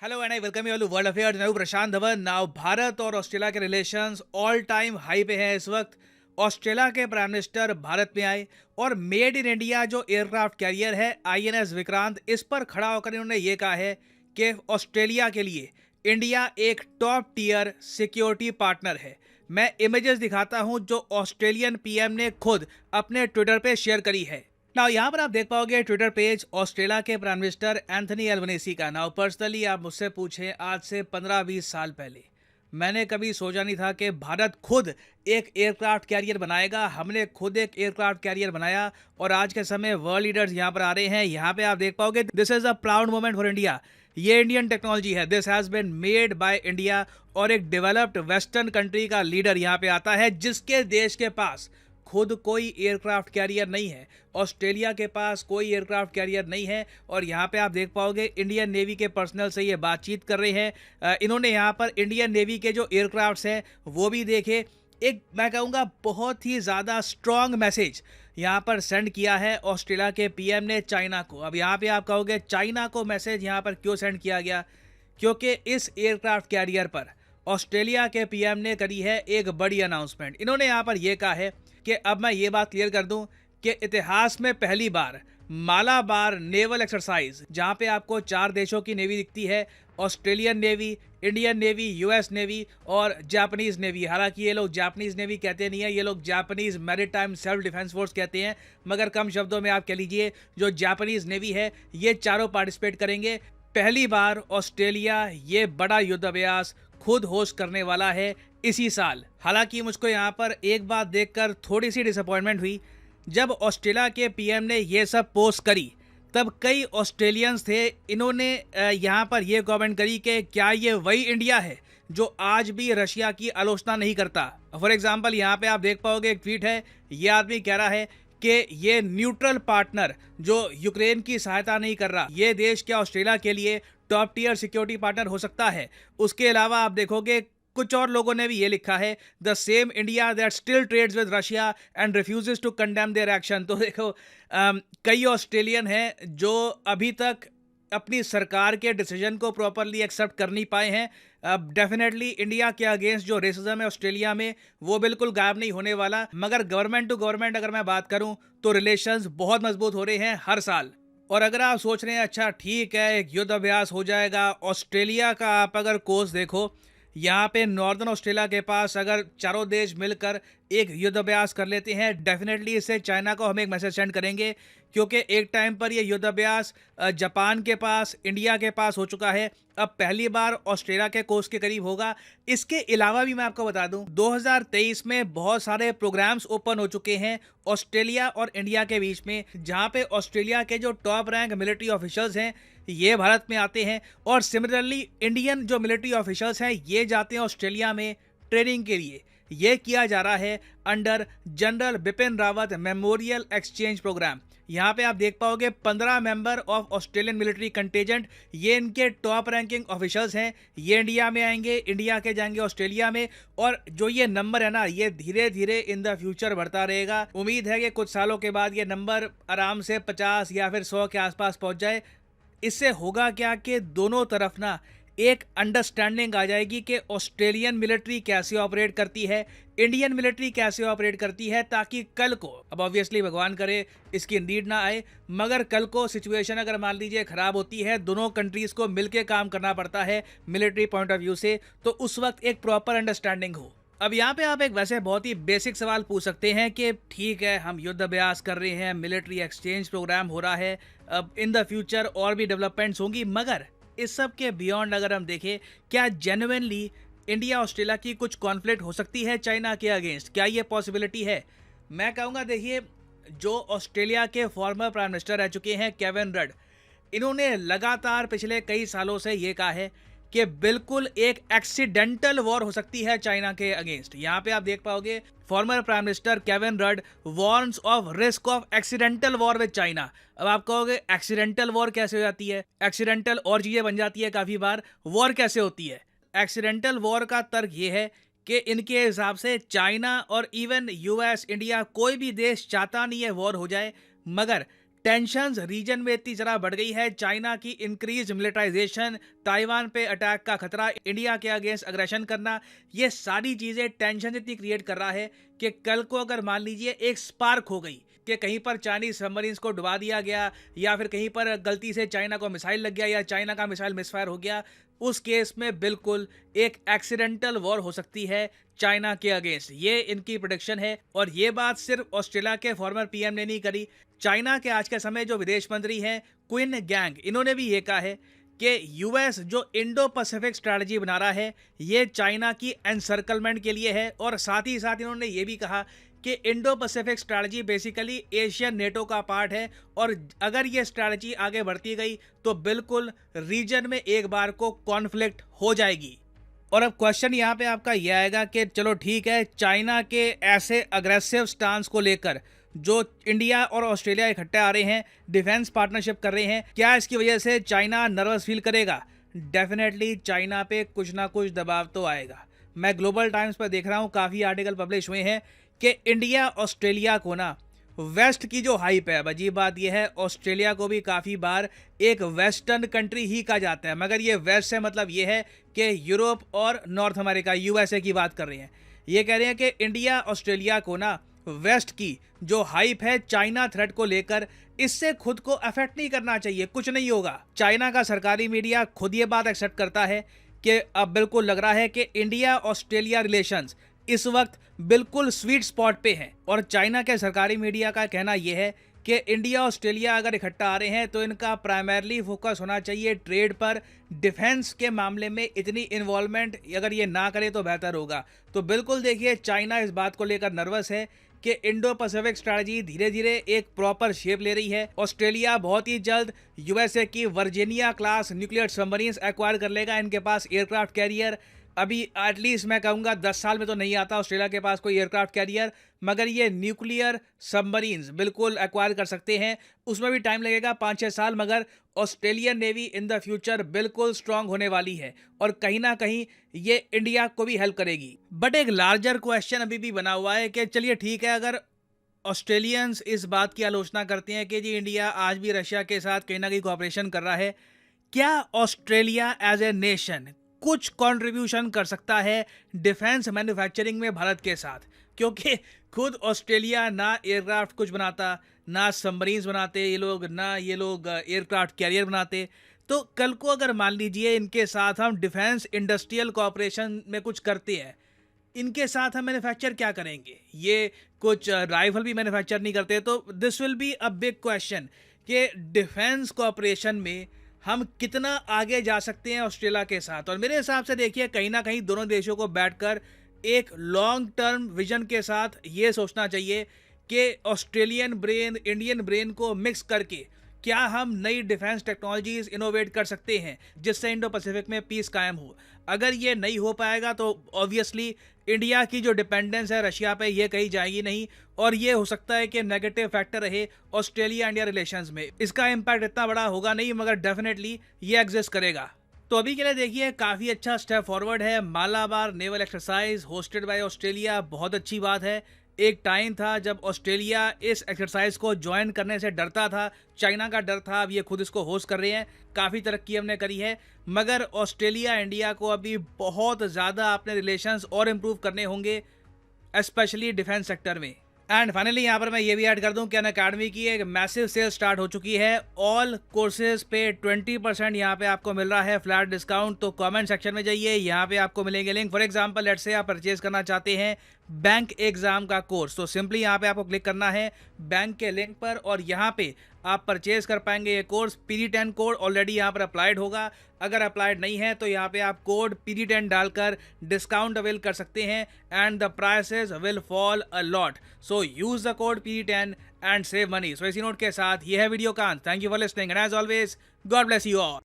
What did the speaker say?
Hello and I welcome you all to world affairs. मैं हूं प्रशांत Dhawan. Now Bharat और Australia के रिलेशंस ऑल टाइम हाई पे हैं इस वक्त। ऑस्ट्रेलिया के प्राइम मिनिस्टर भारत में आए और मेड इन इंडिया जो एयरक्राफ्ट कैरियर है आईएनएस विक्रांत, इस पर खड़ा होकर इन्होंने ये कहा है कि ऑस्ट्रेलिया के लिए इंडिया एक टॉप टियर सिक्योरिटी पार्टनर है। मैं इमेजेस दिखाता हूं जो ऑस्ट्रेलियन पीएम ने खुद अपने ट्विटर पे शेयर करी है। नाउ यहाँ पर आप देख पाओगे ट्विटर पेज ऑस्ट्रेलिया के प्राइम मिनिस्टर एंथनी एल्बनीसी का। नाउ पर्सनली आप मुझसे पूछें, आज से 15-20 साल पहले मैंने कभी सोचा नहीं था कि भारत खुद एक एयरक्राफ्ट कैरियर बनाएगा। हमने खुद एक एयरक्राफ्ट कैरियर बनाया और आज के समय वर्ल्ड लीडर्स यहाँ पर आ रहे हैं। यहाँ पे आप देख पाओगे this is a proud moment for India. ये इंडियन टेक्नोलॉजी है, this has been made by India. और एक डेवलप्ड वेस्टर्न कंट्री का लीडर यहाँ पे आता है जिसके देश के पास खुद कोई एयरक्राफ्ट कैरियर नहीं है। ऑस्ट्रेलिया के पास कोई एयरक्राफ्ट कैरियर नहीं है। और यहाँ पे आप देख पाओगे इंडियन नेवी के पर्सनल से ये बातचीत कर रहे हैं। इन्होंने यहाँ पर इंडियन नेवी के जो एयरक्राफ्ट्स हैं वो भी देखे। एक मैं कहूँगा बहुत ही ज़्यादा स्ट्रॉन्ग मैसेज यहाँ पर सेंड किया है ऑस्ट्रेलिया के पीएम ने चाइना को। अब यहाँ पे आप कहोगे चाइना को मैसेज यहाँ पर क्यों सेंड किया गया? क्योंकि इस एयरक्राफ्ट कैरियर पर ऑस्ट्रेलिया के पीएम ने करी है एक बड़ी अनाउंसमेंट। इन्होंने यहाँ पर यह कहा है कि अब मैं ये बात क्लियर कर दूं कि इतिहास में पहली बार मालाबार नेवल एक्सरसाइज, जहां पे आपको 4 देशों की नेवी दिखती है, Australian navy, Indian navy, US navy और जापानीज नेवी। हालांकि ये लोग जापानीज नेवी कहते नहीं है, ये लोग Japanese maritime self defence force कहते हैं। मगर कम शब्दों में आप कह लीजिए जो जापानीज नेवी है ये चारों पार्टिसिपेट करेंगे। पहली बार ऑस्ट्रेलिया ये बड़ा युद्ध अभ्यास खुद होस्ट करने वाला है इसी साल। हालांकि मुझको यहाँ पर एक बात देखकर थोड़ी सी डिसअपॉइंटमेंट हुई। जब ऑस्ट्रेलिया के पीएम ने ये सब पोस्ट करी तब कई ऑस्ट्रेलियंस थे, इन्होंने यहाँ पर यह कमेंट करी कि क्या ये वही इंडिया है जो आज भी रशिया की आलोचना नहीं करता। फॉर एग्जाम्पल यहाँ पे आप देख पाओगे एक ट्वीट है, ये आदमी कह रहा है कि ये न्यूट्रल पार्टनर जो यूक्रेन की सहायता नहीं कर रहा, ये देश क्या ऑस्ट्रेलिया के लिए टॉप टियर सिक्योरिटी पार्टनर हो सकता है? उसके अलावा आप देखोगे कुछ और लोगों ने भी ये लिखा है, the same India that still trades with Russia and refuses to condemn their action. तो देखो कई ऑस्ट्रेलियन हैं जो अभी तक अपनी सरकार के डिसीजन को प्रॉपरली एक्सेप्ट कर नहीं पाए हैं। अब डेफिनेटली इंडिया के अगेंस्ट जो रेसिज्म है ऑस्ट्रेलिया में वो बिल्कुल गायब नहीं होने वाला। मगर गवर्नमेंट टू गवर्नमेंट अगर मैं बात करूं तो रिलेशंस बहुत मजबूत हो रहे हैं हर साल। और अगर आप सोच रहे हैं अच्छा ठीक है एक युद्ध अभ्यास हो जाएगा, ऑस्ट्रेलिया का आप अगर कोर्स देखो, यहाँ पे नॉर्दर्न ऑस्ट्रेलिया के पास अगर चारों देश मिलकर एक युद्ध अभ्यास कर लेते हैं, डेफिनेटली इससे चाइना को हम एक मैसेज सेंड करेंगे। क्योंकि एक टाइम पर ये युद्ध अभ्यास जापान के पास, इंडिया के पास हो चुका है, अब पहली बार ऑस्ट्रेलिया के कोस्ट के करीब होगा। इसके अलावा भी मैं आपको बता दूं 2023 में बहुत सारे प्रोग्राम्स ओपन हो चुके हैं ऑस्ट्रेलिया और इंडिया के बीच में, जहां पे ऑस्ट्रेलिया के जो टॉप रैंक मिलिट्री ऑफिसर्स हैं ये भारत में आते हैं और सिमिलरली इंडियन जो मिलिट्री ऑफिसर्स हैं ये जाते हैं ऑस्ट्रेलिया में ट्रेनिंग के लिए। ये किया जा रहा है under general Bipin Rawat memorial exchange programme. यहाँ पे आप देख पाओगे 15 member of Australian military contingent, ये इनके टॉप रैंकिंग ऑफिसर्स हैं। ये इंडिया में आएंगे, इंडिया के जाएंगे ऑस्ट्रेलिया में। और जो ये नंबर है ना ये धीरे धीरे इन द फ्यूचर बढ़ता रहेगा। उम्मीद है कि कुछ सालों के बाद ये नंबर आराम से 50 या फिर 100 के आसपास पहुँच जाए। इससे होगा क्या कि दोनों तरफ ना एक अंडरस्टैंडिंग आ जाएगी कि ऑस्ट्रेलियन मिलिट्री कैसे ऑपरेट करती है, इंडियन मिलिट्री कैसे ऑपरेट करती है, ताकि कल को, अब ऑब्वियसली भगवान करे इसकी नीड ना आए, मगर कल को सिचुएशन अगर मान लीजिए खराब होती है, दोनों कंट्रीज को मिलकर काम करना पड़ता है मिलिट्री पॉइंट ऑफ व्यू से, तो उस वक्त एक प्रॉपर अंडरस्टैंडिंग हो। अब यहाँ पे आप एक वैसे बहुत ही बेसिक सवाल पूछ सकते हैं कि ठीक है हम युद्ध अभ्यास कर रहे हैं, मिलिट्री एक्सचेंज प्रोग्राम हो रहा है, अब इन द फ्यूचर और भी डेवलपमेंट्स होंगी, मगर इस सब के बियॉन्ड अगर हम देखें क्या जेन्युइनली इंडिया ऑस्ट्रेलिया की कुछ कॉन्फ्लिक्ट हो सकती है चाइना के अगेंस्ट? क्या ये पॉसिबिलिटी है? मैं कहूँगा देखिए जो ऑस्ट्रेलिया के फॉर्मर प्राइम मिनिस्टर रह चुके हैं केविन रड, इन्होंने लगातार पिछले कई सालों से ये कहा है कि बिल्कुल एक एक्सीडेंटल वॉर हो सकती है चाइना के अगेंस्ट। यहाँ पे आप देख पाओगे former prime minister Kevin Rudd warns of risk of accidental war with China. अब आप कहोगे एक्सीडेंटल वॉर कैसे हो जाती है? एक्सीडेंटल और चीजें बन जाती है काफी बार, वॉर कैसे होती है? एक्सीडेंटल वॉर का तर्क ये है कि इनके हिसाब से चाइना और इवन यूएस, इंडिया, कोई भी देश चाहता नहीं है वॉर हो जाए, मगर टेंशंस रीजन में इतनी जरा बढ़ गई है, चाइना की इंक्रीज मिलिटराइजेशन, ताइवान पे अटैक का खतरा, इंडिया के अगेंस्ट अग्रेशन करना, ये सारी चीजें टेंशन इतनी क्रिएट कर रहा है कि कल को अगर मान लीजिए एक स्पार्क हो गई कि कहीं पर चाइनीज सबमरीन्स को डुबा दिया गया या फिर कहीं पर गलती से चाइना को मिसाइल लग गया या चाइना का मिसाइल मिसफायर हो गया, उस केस में बिल्कुल एक एक्सीडेंटल वॉर हो सकती है चाइना के अगेंस्ट। ये इनकी प्रोडिक्शन है और ये बात सिर्फ ऑस्ट्रेलिया के फॉर्मर पीएम ने नहीं करी। चाइना के आज के समय जो विदेश मंत्री हैं क्विन गैंग, इन्होंने भी ये कहा है कि यूएस जो इंडो पैसिफिक स्ट्रैटेजी बना रहा है ये चाइना की एनसर्कलमेंट के लिए है। और साथ ही साथ इन्होंने ये भी कहा कि Indo Pacific strategy basically Asian NATO का पार्ट है और अगर ये स्ट्रैटेजी आगे बढ़ती गई तो बिल्कुल रीजन में एक बार को कॉन्फ्लिक्ट हो जाएगी। और अब क्वेश्चन यहाँ पे आपका यह आएगा कि चलो ठीक है, चाइना के ऐसे अग्रेसिव स्टांस को लेकर जो इंडिया और ऑस्ट्रेलिया इकट्ठे आ रहे हैं, डिफेंस पार्टनरशिप कर रहे हैं, क्या इसकी वजह से चाइना नर्वस फील करेगा? डेफिनेटली चाइना पे कुछ ना कुछ दबाव तो आएगा। मैं ग्लोबल टाइम्स पर देख रहा हूँ, काफ़ी आर्टिकल पब्लिश हुए हैं कि इंडिया ऑस्ट्रेलिया को ना वेस्ट की जो हाइप है, अजीब बात यह है ऑस्ट्रेलिया को भी काफ़ी बार एक वेस्टर्न कंट्री ही कहा जाता है, मगर ये वेस्ट से मतलब ये है कि यूरोप और नॉर्थ अमेरिका, यूएसए की बात कर रहे हैं। ये कह रहे हैं कि इंडिया ऑस्ट्रेलिया को ना वेस्ट की जो हाइप है चाइना थ्रेट को लेकर, इससे खुद को अफेक्ट नहीं करना चाहिए, कुछ नहीं होगा। चाइना का सरकारी मीडिया खुद ये बात एक्सेप्ट करता है कि अब बिल्कुल लग रहा है कि इंडिया ऑस्ट्रेलिया रिलेशंस इस वक्त बिल्कुल स्वीट स्पॉट पे हैं। और चाइना के सरकारी मीडिया का कहना यह है कि इंडिया ऑस्ट्रेलिया अगर इकट्ठा आ रहे हैं तो इनका प्राइमरली फोकस होना चाहिए ट्रेड पर, डिफेंस के मामले में इतनी इन्वॉल्वमेंट अगर ये ना करे तो बेहतर होगा। तो बिल्कुल देखिए चाइना इस बात को लेकर नर्वस है कि इंडो पैसिफिक स्ट्रैटेजी धीरे धीरे एक प्रॉपर शेप ले रही है। ऑस्ट्रेलिया बहुत ही जल्द यूएसए की Virginia class nuclear submarines acquire कर लेगा। इनके पास एयरक्राफ्ट कैरियर अभी एटलीस्ट मैं कहूँगा 10 साल में तो नहीं आता ऑस्ट्रेलिया के पास कोई एयरक्राफ्ट कैरियर, मगर ये न्यूक्लियर सबमरीन्स बिल्कुल एक्वायर कर सकते हैं। उसमें भी टाइम लगेगा 5-6 साल, मगर Australian navy in the future बिल्कुल स्ट्रांग होने वाली है और कहीं ना कहीं ये इंडिया को भी हेल्प करेगी। बट एक लार्जर क्वेश्चन अभी भी बना हुआ है कि चलिए ठीक है, अगर ऑस्ट्रेलियंस इस बात की आलोचना करते हैं कि जी इंडिया आज भी रशिया के साथ कहीं ना कहीं कोऑपरेशन कर रहा है, क्या ऑस्ट्रेलिया एज ए नेशन कुछ कंट्रीब्यूशन कर सकता है डिफेंस मैन्युफैक्चरिंग में भारत के साथ? क्योंकि खुद ऑस्ट्रेलिया ना एयरक्राफ्ट कुछ बनाता, ना सबमरीन्स बनाते ये लोग, ना ये लोग एयरक्राफ्ट कैरियर बनाते। तो कल को अगर मान लीजिए इनके साथ हम डिफेंस इंडस्ट्रियल कोऑपरेशन में कुछ करते हैं, इनके साथ हम मैन्युफैक्चर क्या करेंगे? ये कुछ राइफल भी मैन्युफैक्चर नहीं करते। तो this will be a big question कि डिफेंस कोऑपरेशन में हम कितना आगे जा सकते हैं ऑस्ट्रेलिया के साथ। और मेरे हिसाब से देखिए कहीं ना कहीं दोनों देशों को बैठकर एक लॉन्ग टर्म विजन के साथ ये सोचना चाहिए कि ऑस्ट्रेलियन ब्रेन इंडियन ब्रेन को मिक्स करके क्या हम नई डिफेंस टेक्नोलॉजीज इनोवेट कर सकते हैं जिससे इंडो पैसिफिक में पीस कायम हो। अगर ये नहीं हो पाएगा तो ऑब्वियसली इंडिया की जो डिपेंडेंस है रशिया पे ये कहीं जाएगी नहीं और ये हो सकता है कि नेगेटिव फैक्टर रहे ऑस्ट्रेलिया इंडिया रिलेशंस में। इसका इम्पैक्ट इतना बड़ा होगा नहीं, मगर डेफिनेटली ये एग्जिस्ट करेगा। तो अभी के लिए देखिए काफ़ी अच्छा स्टेप फॉरवर्ड है। Malabar naval exercise hosted by Australia, बहुत अच्छी बात है। एक टाइम था जब ऑस्ट्रेलिया इस एक्सरसाइज को ज्वाइन करने से डरता था, चाइना का डर था, अब ये खुद इसको होस्ट कर रहे हैं। काफ़ी तरक्की हमने करी है, मगर ऑस्ट्रेलिया इंडिया को अभी बहुत ज़्यादा अपने रिलेशंस और इम्प्रूव करने होंगे, स्पेशली डिफेंस सेक्टर में। एंड फाइनली यहाँ पर मैं ये भी ऐड कर दूं कि अनअकैडमी की एक मैसिव सेल स्टार्ट हो चुकी है। ऑल कोर्सेज पे 20% यहाँ पे आपको मिल रहा है फ्लैट डिस्काउंट। तो कमेंट सेक्शन में जाइए, यहाँ पे आपको मिलेंगे link. For example let's say आप परचेज करना चाहते हैं बैंक एग्जाम का कोर्स, तो सिंपली यहाँ पे आपको क्लिक करना है बैंक के लिंक पर और यहाँ पे आप परचेज कर पाएंगे ये कोर्स। PD10 कोड ऑलरेडी यहाँ पर अप्लाइड होगा, अगर अप्लाइड नहीं है तो यहाँ पे आप कोड PD10 डालकर डिस्काउंट अवेल कर सकते हैं and the prices will fall a lot. So use the code PD10 and save money. So इसी नोट के साथ ये है वीडियो का अंत। Thank you for listening and as always God bless you all.